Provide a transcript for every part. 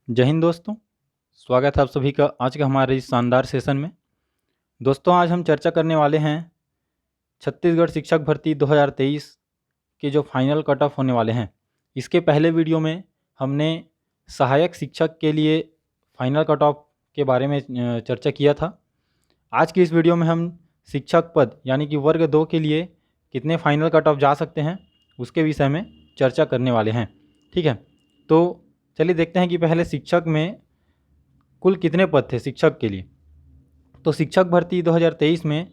जय हिंद दोस्तों। स्वागत है आप सभी का आज के हमारे इस शानदार सेशन में। दोस्तों आज हम चर्चा करने वाले हैं छत्तीसगढ़ शिक्षक भर्ती 2023 के जो फाइनल कट ऑफ होने वाले हैं। इसके पहले वीडियो में हमने सहायक शिक्षक के लिए फाइनल कट ऑफ के बारे में चर्चा किया था। आज की इस वीडियो में हम शिक्षक पद यानी कि वर्ग 2 के लिए कितने फाइनल कट ऑफ जा सकते हैं उसके विषय में चर्चा करने वाले हैं। ठीक है, तो चलिए देखते हैं कि पहले शिक्षक में कुल कितने पद थे शिक्षक के लिए। तो शिक्षक भर्ती 2023 में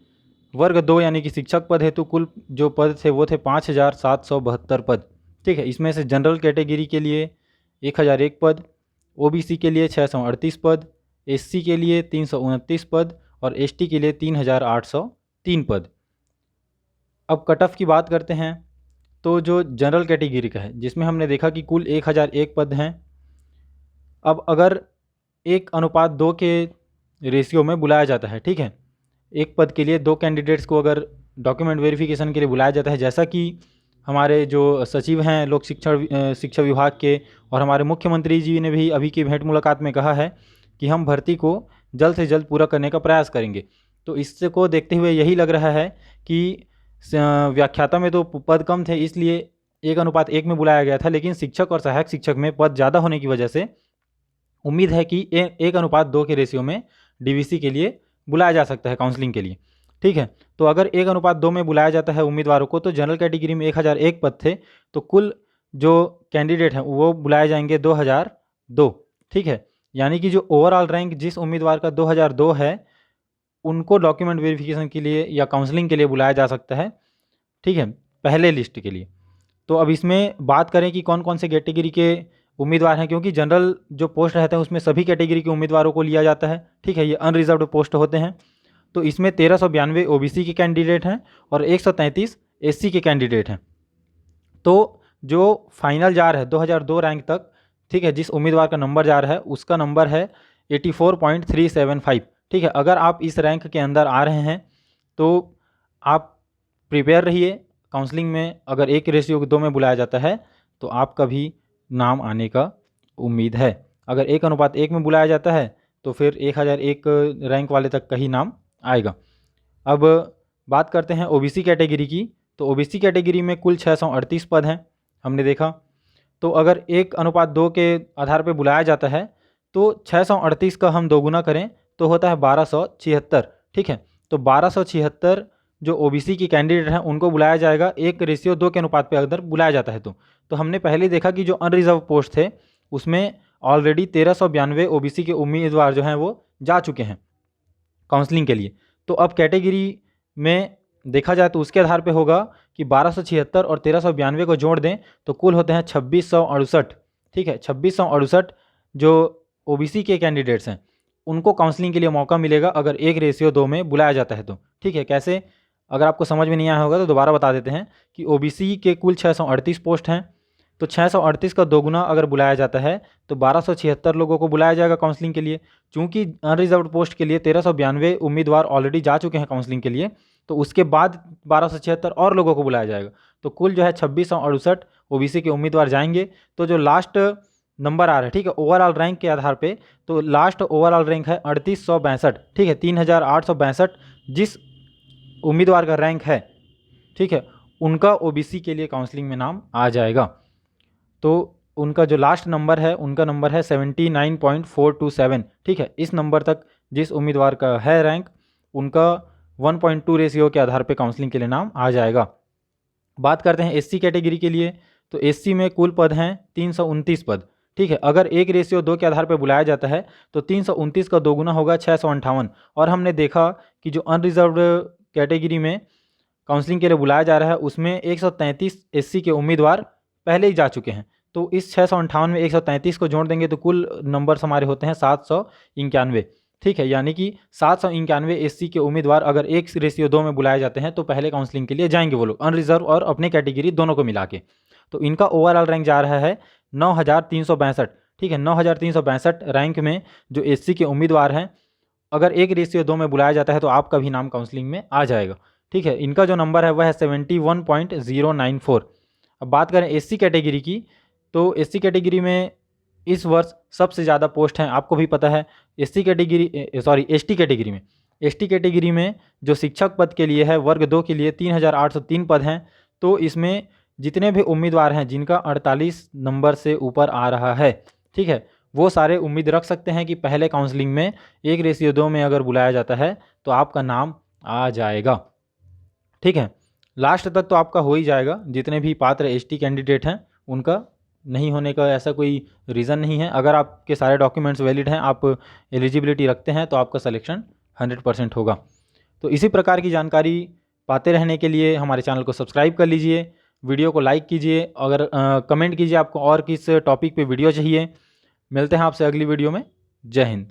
वर्ग 2 यानी कि शिक्षक पद हेतु कुल जो पद थे वो थे 5772 पद। ठीक है, इसमें से जनरल कैटेगरी के लिए 1001 पद, ओबीसी के लिए 638 पद, एससी के लिए 329 पद और एसटी के लिए 3803 पद। अब कट ऑफ की बात करते हैं तो जो जनरल कैटेगरी का है जिसमें हमने देखा कि कुल 1001 पद हैं। अब अगर 1:2 के रेशियो में बुलाया जाता है, ठीक है, एक पद के लिए 2 कैंडिडेट्स को अगर डॉक्यूमेंट वेरिफिकेशन के लिए बुलाया जाता है, जैसा कि हमारे जो सचिव हैं लोक शिक्षा विभाग के और हमारे मुख्यमंत्री जी ने भी अभी की भेंट मुलाकात में कहा है कि हम भर्ती को जल्द से जल्द पूरा करने का प्रयास करेंगे। तो इससे को देखते हुए यही लग रहा है कि व्याख्याता में तो पद कम थे इसलिए 1:1 में बुलाया गया था, लेकिन शिक्षक और सहायक शिक्षक में पद ज़्यादा होने की वजह से उम्मीद है कि 1:2 के रेशियो में डीवीसी के लिए बुलाया जा सकता है काउंसलिंग के लिए। ठीक है, तो अगर 1:2 में बुलाया जाता है उम्मीदवारों को, तो जनरल कैटेगरी में 1001 पद थे, तो कुल जो कैंडिडेट हैं वो बुलाए जाएंगे 2002। ठीक है, यानी कि जो ओवरऑल रैंक जिस उम्मीदवार का 2002 है उनको डॉक्यूमेंट वेरिफिकेशन के लिए या काउंसलिंग के लिए बुलाया जा सकता है। ठीक है, पहले लिस्ट के लिए। तो अब इसमें बात करें कि कौन कौन से कैटेगरी के उम्मीदवार हैं, क्योंकि जनरल जो पोस्ट रहते हैं उसमें सभी कैटेगरी के उम्मीदवारों को लिया जाता है। ठीक है, ये अनरिजर्व्ड पोस्ट होते हैं। तो इसमें 1392 ओबीसी के कैंडिडेट हैं और 133 एससी के कैंडिडेट हैं। तो जो फाइनल जा रहा है 2002 रैंक तक, ठीक है, जिस उम्मीदवार का नंबर जा रहा है उसका नंबर है 84.375। ठीक है, अगर आप इस रैंक के अंदर आ रहे हैं तो आप प्रिपेयर रहिए। काउंसलिंग में अगर 1:2 में बुलाया जाता है तो आपका भी नाम आने का उम्मीद है। अगर 1:1 में बुलाया जाता है तो फिर 1001 रैंक वाले तक का ही नाम आएगा। अब बात करते हैं ओबीसी कैटेगरी की। तो ओबीसी कैटेगरी में कुल 638 पद हैं हमने देखा। तो अगर 1:2 के आधार पर बुलाया जाता है तो 638 का हम दोगुना करें तो होता है 1276। ठीक है, तो 1276 जो ओबीसी की कैंडिडेट हैं उनको बुलाया जाएगा 1:2 के अनुपात पे अगर बुलाया जाता है तो हमने पहले देखा कि जो अनरिजर्व पोस्ट थे उसमें ऑलरेडी 1392 ओबीसी के उम्मीदवार जो हैं वो जा चुके हैं काउंसलिंग के लिए। तो अब कैटेगरी में देखा जाए तो उसके आधार पे होगा कि 1276 और 1392 को जोड़ दें तो कुल होते हैं 2668। ठीक है, 2668 जो ओबीसी के कैंडिडेट्स हैं उनको काउंसलिंग के लिए मौका मिलेगा अगर 1:2 में बुलाया जाता है तो। ठीक है, कैसे, अगर आपको समझ में नहीं आया होगा तो दोबारा बता देते हैं कि ओबीसी के कुल 638 पोस्ट हैं, तो 638 का दोगुना अगर बुलाया जाता है तो 1276 लोगों को बुलाया जाएगा काउंसलिंग के लिए। चूंकि अनरिजर्व्ड पोस्ट के लिए 1392 उम्मीदवार ऑलरेडी जा चुके हैं काउंसलिंग के लिए, तो उसके बाद 1276 और लोगों को बुलाया जाएगा। तो कुल जो है 2668 ओबीसी के उम्मीदवार जाएंगे। तो जो लास्ट नंबर आ रहा है, ठीक है, ओवरऑल रैंक के आधार पे, तो लास्ट ओवरऑल रैंक है 3862। ठीक है, 3862 जिस उम्मीदवार का रैंक है, ठीक है, उनका ओबीसी के लिए काउंसलिंग में नाम आ जाएगा। तो उनका जो लास्ट नंबर है उनका नंबर है 79.427। ठीक है, इस नंबर तक जिस उम्मीदवार का है रैंक उनका 1.2 रेशियो के आधार पे काउंसलिंग के लिए नाम आ जाएगा। बात करते हैं एससी कैटेगरी के लिए। तो एससी में कुल पद हैं 329 पद। ठीक है, अगर 1:2 के आधार पर बुलाया जाता है तो 329 का दोगुना होगा 658। और हमने देखा कि जो अनरिजर्व्ड कैटेगरी में काउंसलिंग के लिए बुलाया जा रहा है उसमें 133 एससी के उम्मीदवार पहले ही जा चुके हैं। तो इस 658 में 133 को जोड़ देंगे तो कुल नंबर्स हमारे होते हैं 791। ठीक है, यानी कि 791 एससी के उम्मीदवार अगर 1:2 में बुलाए जाते हैं तो पहले काउंसलिंग के लिए जाएंगे वो लोग, अनरिजर्व और अपने कैटेगरी दोनों को मिला के। तो इनका ओवरऑल रैंक जा रहा है 9362। ठीक है, 9362 रैंक में जो एससी के उम्मीदवार हैं अगर 1:2 में बुलाया जाता है तो आपका भी नाम काउंसलिंग में आ जाएगा। ठीक है, इनका जो नंबर है वह है 71.094। अब बात करें एससी कैटेगरी की। तो एससी कैटेगरी में इस वर्ष सबसे ज़्यादा पोस्ट हैं, आपको भी पता है। एसटी कैटेगरी में जो शिक्षक पद के लिए है वर्ग 2 के लिए 3803 पद हैं। तो इसमें जितने भी उम्मीदवार हैं जिनका 48 नंबर से ऊपर आ रहा है, ठीक है, वो सारे उम्मीद रख सकते हैं कि पहले काउंसलिंग में 1:2 में अगर बुलाया जाता है तो आपका नाम आ जाएगा। ठीक है, लास्ट तक तो आपका हो ही जाएगा। जितने भी पात्र एसटी कैंडिडेट हैं उनका नहीं होने का ऐसा कोई रीज़न नहीं है। अगर आपके सारे डॉक्यूमेंट्स वैलिड हैं, आप एलिजिबिलिटी रखते हैं, तो आपका सिलेक्शन 100% होगा। तो इसी प्रकार की जानकारी पाते रहने के लिए हमारे चैनल को सब्सक्राइब कर लीजिए, वीडियो को लाइक कीजिए, अगर कमेंट कीजिए आपको और किस टॉपिक पे वीडियो चाहिए। मिलते हैं आपसे अगली वीडियो में। जय हिंद।